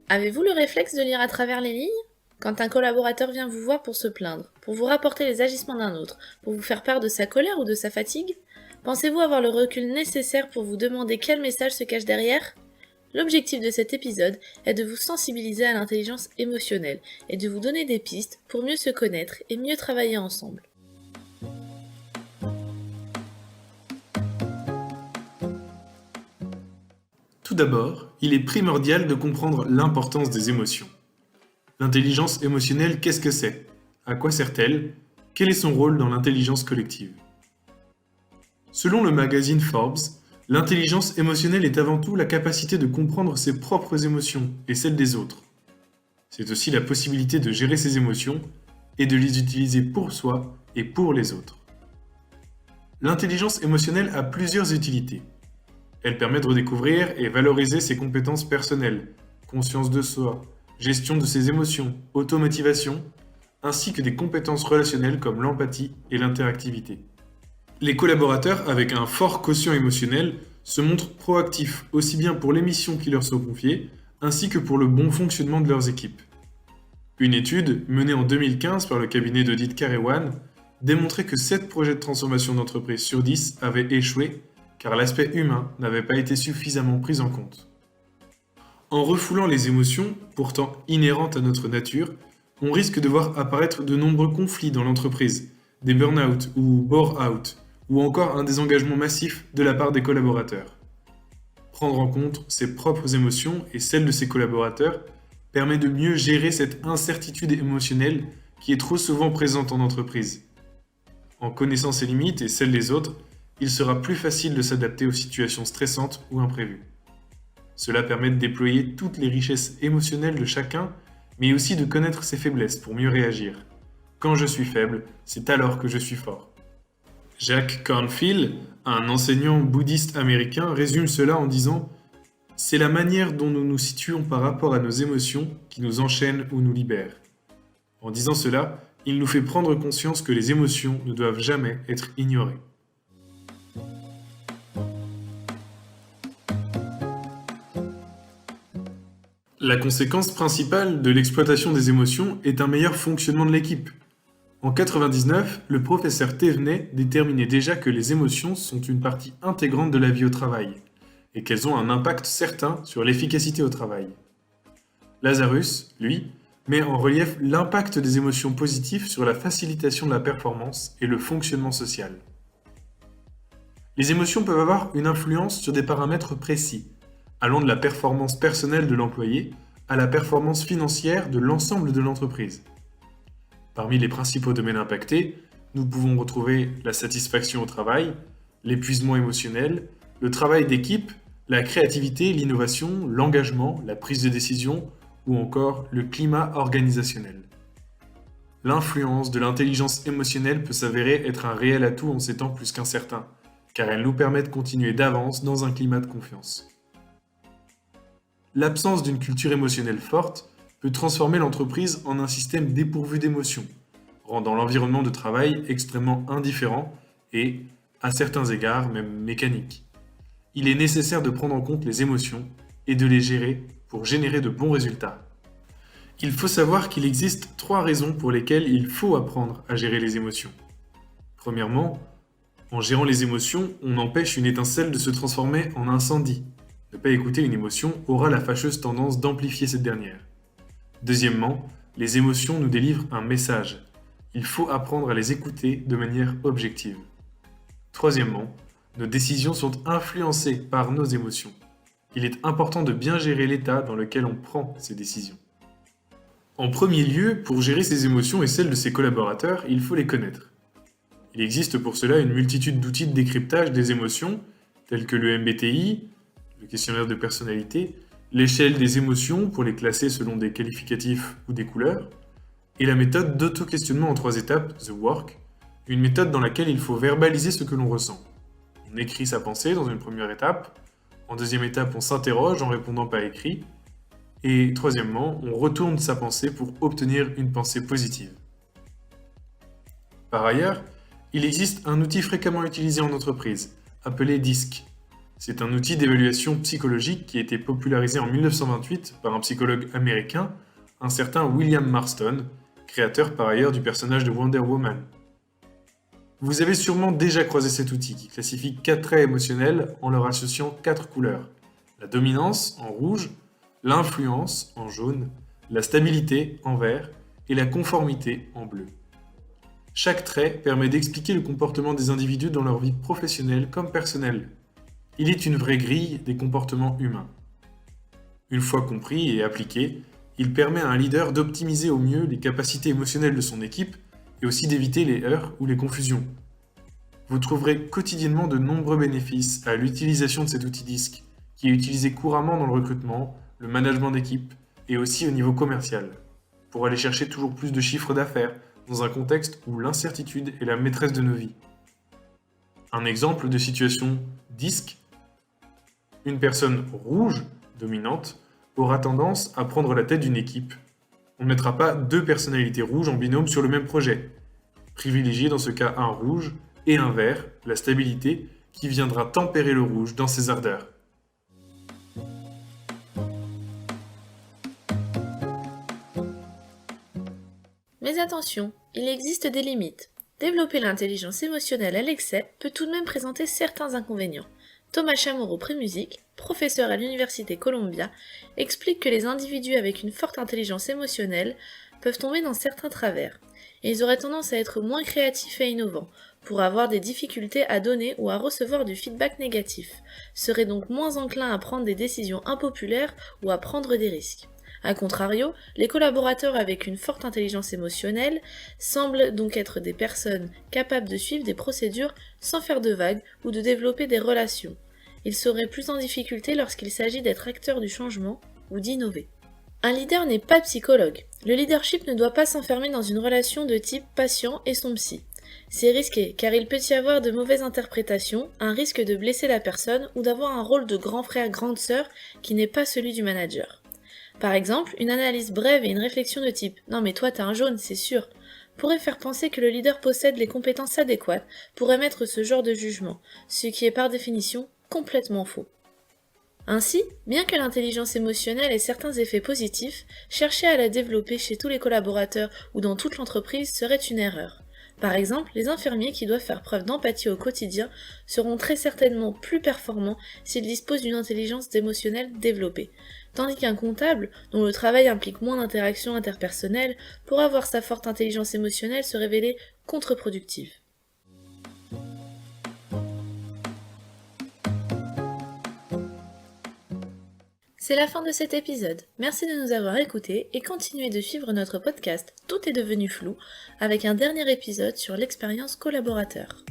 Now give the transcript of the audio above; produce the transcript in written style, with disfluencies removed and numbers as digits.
Avez-vous le réflexe de lire à travers les lignes? Quand un collaborateur vient vous voir pour se plaindre, pour vous rapporter les agissements d'un autre, pour vous faire part de sa colère ou de sa fatigue, pensez-vous avoir le recul nécessaire pour vous demander quel message se cache derrière? L'objectif de cet épisode est de vous sensibiliser à l'intelligence émotionnelle et de vous donner des pistes pour mieux se connaître et mieux travailler ensemble. Tout d'abord, il est primordial de comprendre l'importance des émotions. L'intelligence émotionnelle, qu'est-ce que c'est? À quoi sert-elle? Quel est son rôle dans l'intelligence collective? Selon le magazine Forbes, l'intelligence émotionnelle est avant tout la capacité de comprendre ses propres émotions et celles des autres. C'est aussi la possibilité de gérer ses émotions et de les utiliser pour soi et pour les autres. L'intelligence émotionnelle a plusieurs utilités. Elle permet de redécouvrir et valoriser ses compétences personnelles, conscience de soi, gestion de ses émotions, automotivation, ainsi que des compétences relationnelles comme l'empathie et l'interactivité. Les collaborateurs avec un fort quotient émotionnel se montrent proactifs aussi bien pour les missions qui leur sont confiées, ainsi que pour le bon fonctionnement de leurs équipes. Une étude, menée en 2015 par le cabinet d'audit Carewan, démontrait que 7 projets de transformation d'entreprise sur 10 avaient échoué car l'aspect humain n'avait pas été suffisamment pris en compte. En refoulant les émotions, pourtant inhérentes à notre nature, on risque de voir apparaître de nombreux conflits dans l'entreprise, des burn-out ou bore-out, ou encore un désengagement massif de la part des collaborateurs. Prendre en compte ses propres émotions et celles de ses collaborateurs permet de mieux gérer cette incertitude émotionnelle qui est trop souvent présente en entreprise. En connaissant ses limites et celles des autres, il sera plus facile de s'adapter aux situations stressantes ou imprévues. Cela permet de déployer toutes les richesses émotionnelles de chacun, mais aussi de connaître ses faiblesses pour mieux réagir. Quand je suis faible, c'est alors que je suis fort. Jack Cornfield, un enseignant bouddhiste américain, résume cela en disant « C'est la manière dont nous nous situons par rapport à nos émotions qui nous enchaîne ou nous libère. » En disant cela, il nous fait prendre conscience que les émotions ne doivent jamais être ignorées. La conséquence principale de l'exploitation des émotions est un meilleur fonctionnement de l'équipe. En 99, le professeur Thévenet déterminait déjà que les émotions sont une partie intégrante de la vie au travail, et qu'elles ont un impact certain sur l'efficacité au travail. Lazarus, lui, met en relief l'impact des émotions positives sur la facilitation de la performance et le fonctionnement social. Les émotions peuvent avoir une influence sur des paramètres précis, allant de la performance personnelle de l'employé à la performance financière de l'ensemble de l'entreprise. Parmi les principaux domaines impactés, nous pouvons retrouver la satisfaction au travail, l'épuisement émotionnel, le travail d'équipe, la créativité, l'innovation, l'engagement, la prise de décision ou encore le climat organisationnel. L'influence de l'intelligence émotionnelle peut s'avérer être un réel atout en ces temps plus qu'incertains, car elle nous permet de continuer d'avance dans un climat de confiance. L'absence d'une culture émotionnelle forte peut transformer l'entreprise en un système dépourvu d'émotions, rendant l'environnement de travail extrêmement indifférent et, à certains égards, même mécanique. Il est nécessaire de prendre en compte les émotions et de les gérer pour générer de bons résultats. Il faut savoir qu'il existe 3 raisons pour lesquelles il faut apprendre à gérer les émotions. Premièrement, en gérant les émotions, on empêche une étincelle de se transformer en incendie. Ne pas écouter une émotion aura la fâcheuse tendance d'amplifier cette dernière. Deuxièmement, les émotions nous délivrent un message. Il faut apprendre à les écouter de manière objective. Troisièmement, nos décisions sont influencées par nos émotions. Il est important de bien gérer l'état dans lequel on prend ces décisions. En premier lieu, pour gérer ses émotions et celles de ses collaborateurs, il faut les connaître. Il existe pour cela une multitude d'outils de décryptage des émotions, tels que le MBTI, le questionnaire de personnalité, l'échelle des émotions pour les classer selon des qualificatifs ou des couleurs, et la méthode d'auto-questionnement en 3 étapes, The Work, une méthode dans laquelle il faut verbaliser ce que l'on ressent. On écrit sa pensée dans une première étape, en deuxième étape on s'interroge en répondant par écrit, et troisièmement on retourne sa pensée pour obtenir une pensée positive. Par ailleurs, il existe un outil fréquemment utilisé en entreprise, appelé DISC. C'est un outil d'évaluation psychologique qui a été popularisé en 1928 par un psychologue américain, un certain William Marston, créateur par ailleurs du personnage de Wonder Woman. Vous avez sûrement déjà croisé cet outil qui classifie 4 traits émotionnels en leur associant 4 couleurs. La dominance en rouge, l'influence en jaune, la stabilité en vert et la conformité en bleu. Chaque trait permet d'expliquer le comportement des individus dans leur vie professionnelle comme personnelle. Il est une vraie grille des comportements humains. Une fois compris et appliqué, il permet à un leader d'optimiser au mieux les capacités émotionnelles de son équipe et aussi d'éviter les heurts ou les confusions. Vous trouverez quotidiennement de nombreux bénéfices à l'utilisation de cet outil DISC, qui est utilisé couramment dans le recrutement, le management d'équipe et aussi au niveau commercial, pour aller chercher toujours plus de chiffres d'affaires dans un contexte où l'incertitude est la maîtresse de nos vies. Un exemple de situation DISC: une personne rouge, dominante, aura tendance à prendre la tête d'une équipe. On ne mettra pas 2 personnalités rouges en binôme sur le même projet. Privilégiez dans ce cas un rouge et un vert, la stabilité, qui viendra tempérer le rouge dans ses ardeurs. Mais attention, il existe des limites. Développer l'intelligence émotionnelle à l'excès peut tout de même présenter certains inconvénients. Thomas Chamorro Prémusic, professeur à l'université Columbia, explique que les individus avec une forte intelligence émotionnelle peuvent tomber dans certains travers, et ils auraient tendance à être moins créatifs et innovants, pour avoir des difficultés à donner ou à recevoir du feedback négatif, seraient donc moins enclins à prendre des décisions impopulaires ou à prendre des risques. A contrario, les collaborateurs avec une forte intelligence émotionnelle semblent donc être des personnes capables de suivre des procédures sans faire de vagues ou de développer des relations. Ils seraient plus en difficulté lorsqu'il s'agit d'être acteurs du changement ou d'innover. Un leader n'est pas psychologue. Le leadership ne doit pas s'enfermer dans une relation de type patient et son psy. C'est risqué, car il peut y avoir de mauvaises interprétations, un risque de blesser la personne ou d'avoir un rôle de grand frère, grande sœur qui n'est pas celui du manager. Par exemple, une analyse brève et une réflexion de type « Non mais toi t'as un jaune, c'est sûr » pourrait faire penser que le leader possède les compétences adéquates pour émettre ce genre de jugement, ce qui est par définition complètement faux. Ainsi, bien que l'intelligence émotionnelle ait certains effets positifs, chercher à la développer chez tous les collaborateurs ou dans toute l'entreprise serait une erreur. Par exemple, les infirmiers qui doivent faire preuve d'empathie au quotidien seront très certainement plus performants s'ils disposent d'une intelligence émotionnelle développée, tandis qu'un comptable, dont le travail implique moins d'interactions interpersonnelles, pourra voir sa forte intelligence émotionnelle se révéler contre-productive. C'est la fin de cet épisode. Merci de nous avoir écoutés et continuez de suivre notre podcast Tout est devenu flou avec un dernier épisode sur l'expérience collaborateur.